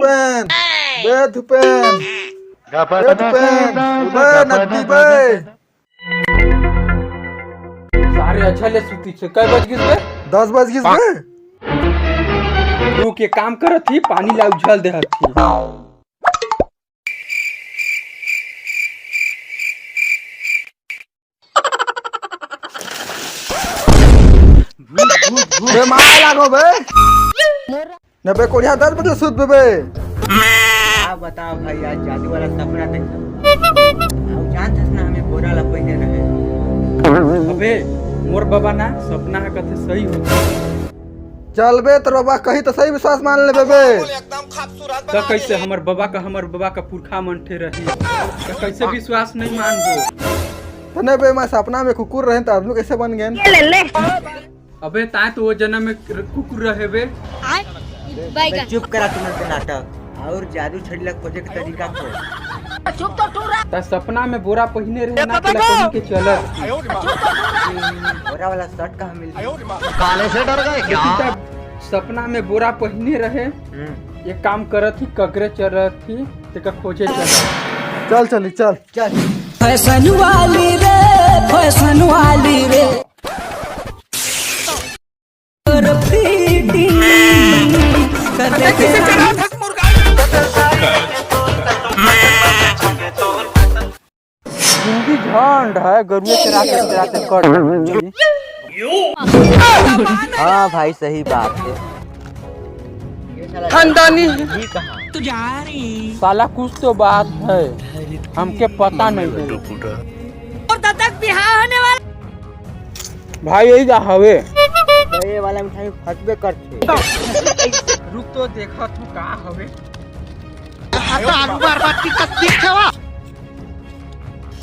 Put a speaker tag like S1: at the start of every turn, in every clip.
S1: धुपेन बे धुपेन बे धुपेन बे नदी बे
S2: सारे अच्छा ले सुती छे। कई बज गिस बे?
S1: 10 बज गिस बे।
S2: तू के काम करत थी, पानी ला उझल दे हथी।
S1: बे मार लागो बे न बे कोढ़िया 10 बजे सुत बे।
S3: आप बताओ भाई, आज जादू वाला सपना देखा। अब जानत ना हमें बोरा ला पहने रहे।
S2: अबे मोर बाबा ना सपना है कथे सही हो।
S1: चल बे तो बाबा कही तो सही विश्वास मान ले बे।
S2: तो कैसे हमर बाबा का पुरखा मनठे रही, तो कैसे विश्वास नहीं मानबो।
S1: तने बे मैं सपना में कुकुर रहे तो आदमी कैसे बन गए?
S2: अबे ताए तो वो जन्म में कुकुर रहे बे।
S3: बे चुप करा तुम्हारे नाटक और जादू छड़ीला खोजे के तरीका को।
S2: ता सपना में बोरा पहिने रहे ना केला पहिन के चलत।
S3: बोरा वाला शर्ट कहाँ मिल?
S4: काले से डर गए क्या?
S2: सपना में बोरा पहिने रहे, ये काम करत थी, कगरे चलत थी, तेका खोजे चलत।
S1: चल चली चल
S3: चल
S5: फैशन वाली रे, फैशन वाली रे।
S2: जिंदगी झंड है, गरुए चराते कर।
S3: हाँ भाई सही बात है।
S2: खानदानी
S3: ये कहाँ?
S2: साला कुछ तो बात है, हमके पता नहीं है। भाई यही जा हवे।
S3: ये वाला मिठाई फटबे करते।
S2: रुक तो देखा तू का हवे।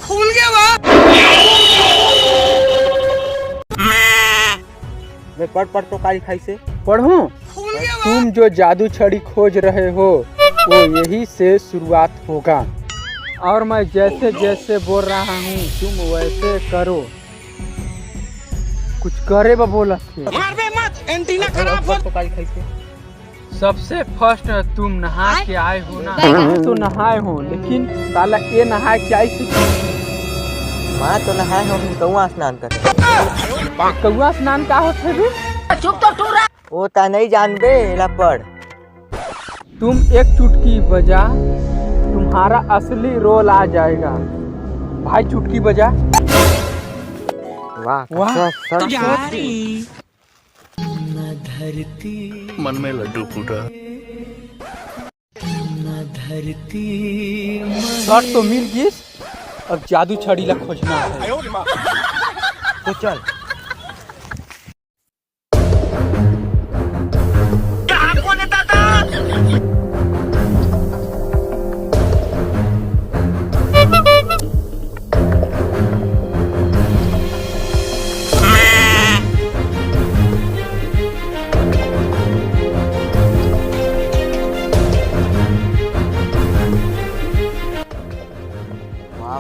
S4: खुल गया बा।
S3: मैं पढ़ तो कारी खाई से
S2: पढ़ूं? तुम जो जादू छड़ी खोज रहे हो वो यही से शुरुआत होगा, और मैं जैसे जैसे बोल रहा हूँ तुम वैसे करो। कुछ करे बा बोला
S3: तो कारी खाई से।
S2: सबसे फर्स्ट तुम नहा के आए हो ना। तो नहाए हो, लेकिन साला ये नहाए के आई से
S3: माँ तो नहाए हो, कौआ स्नान कर।
S2: कौआ स्नान का होते बे?
S3: वो ता नहीं जानबे, ला पढ़।
S2: तुम एक चुटकी बजा, तुम्हारा असली रोल आ जाएगा। भाई चुटकी बजा।
S3: वाह
S2: वाह।
S4: मन में लड्डू फूटा।
S2: शर्ट तो मिल गई, अब जादू छड़ी ला खोजना है।
S3: तो चल।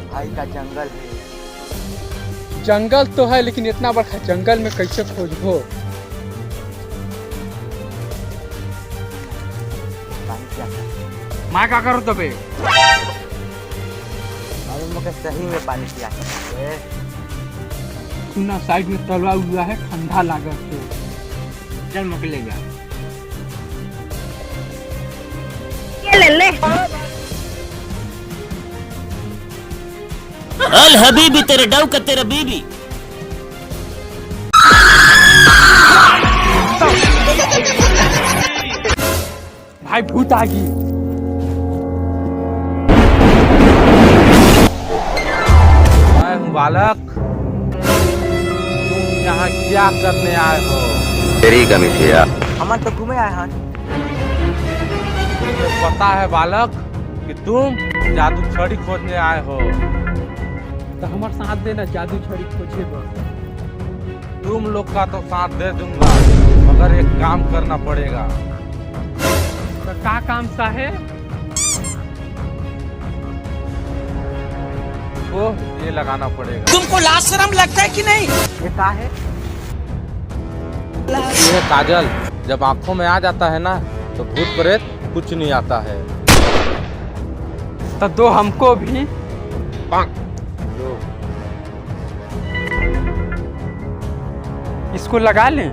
S3: भाई का जंगल है।
S2: जंगल तो है, लेकिन इतना बड़ा जंगल में कैसे खोजबो? मैं क्या करूँ तबे?
S3: अरे मुझे सही में पानी पिया है।
S2: सुना साइड में तलवा हुआ है, ठंडा लागत है।
S3: चल मुझे ले जा।
S6: अल हबीबी तेरे डव का तेरा बीबी।
S2: भाई भूत आ गई। मैं हूँ बालक, तुम यहाँ क्या करने आए हो?
S6: तेरी कमी थी यार।
S3: हमारे तो घूमे आए हैं।
S2: मुझे पता है बालक कि तुम जादू छड़ी खोजने आए हो, तो हमारे साथ देना जादू छड़ी खोजे। तुम लोग का तो साथ दे दूंगा, मगर एक काम करना पड़ेगा। तो क्या काम सा है? वो ये लगाना पड़ेगा।
S4: तुमको लाज शर्म लगता है कि नहीं?
S3: ये क्या है?
S2: ये काजल जब आंखों में आ जाता है ना, तो भूत प्रेत कुछ नहीं आता है।
S7: तो दो हमको भी।
S2: दो।
S7: इसको लगा लें।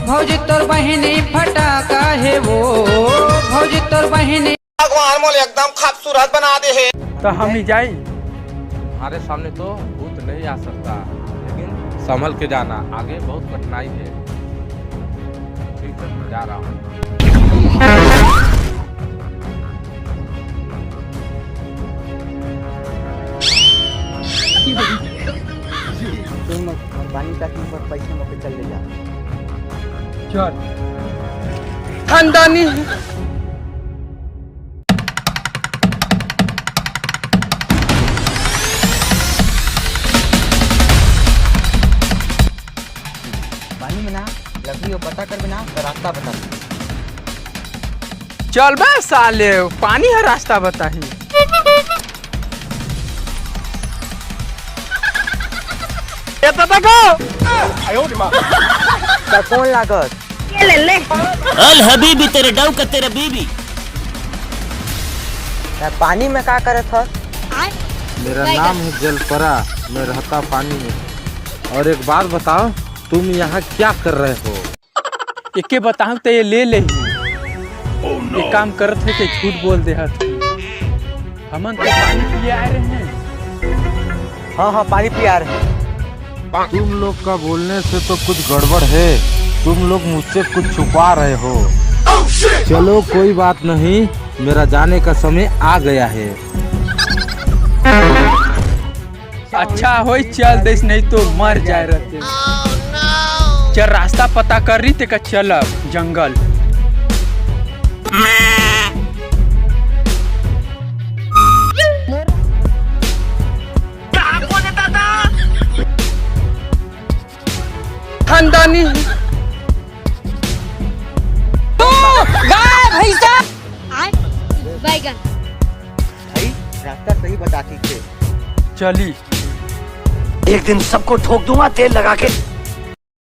S5: भौजी तोर बहिनी फटाका है वो, भौजी तोर बहिनी
S4: भगवान मोल एकदम खूबसूरत बना दे है।
S7: तो हम नहीं जाए।
S2: हमारे सामने तो भूत नहीं आ सकता, लेकिन संभल के जाना, आगे बहुत कठिनाई है। ठीक है, मैं जा रहा हूँ।
S3: तुम अंबानी का टीम पर पैसे में चल ले जा।
S7: चल खानदानी।
S3: पानी में ना लकड़ी पता कर बिना तो रास्ता बता।
S7: चल बे साले, पानी है रास्ता बताही। ये तो देखो
S3: कौन लागत
S6: अल हबीबी तेरे डव का तेरा बीबी।
S3: पानी में क्या करे था?
S2: मेरा नाम है जलपरा, मैं रहता पानी में। और एक बात बताओ, तुम यहाँ क्या कर रहे हो?
S7: एके बताऊं तो ये ले ये काम करत है कि झूठ बोल दे हत। हमन तो पानी पिए आ रहे हैं।
S3: हाँ पानी पिया रहे हैं।
S2: तुम लोग का बोलने से तो कुछ गड़बड़ है, तुम लोग मुझसे कुछ छुपा रहे हो। चलो कोई बात नहीं, मेरा जाने का समय आ गया है।
S7: अच्छा हो चल देस, नहीं तो मर जाए रहते। चल रास्ता पता कर रही थे का चल जंगल। खानदानी
S8: बैगन
S3: भाई रास्ता सही बताती थे।
S7: चली।
S4: एक दिन सबको ठोक दूंगा तेल लगा के।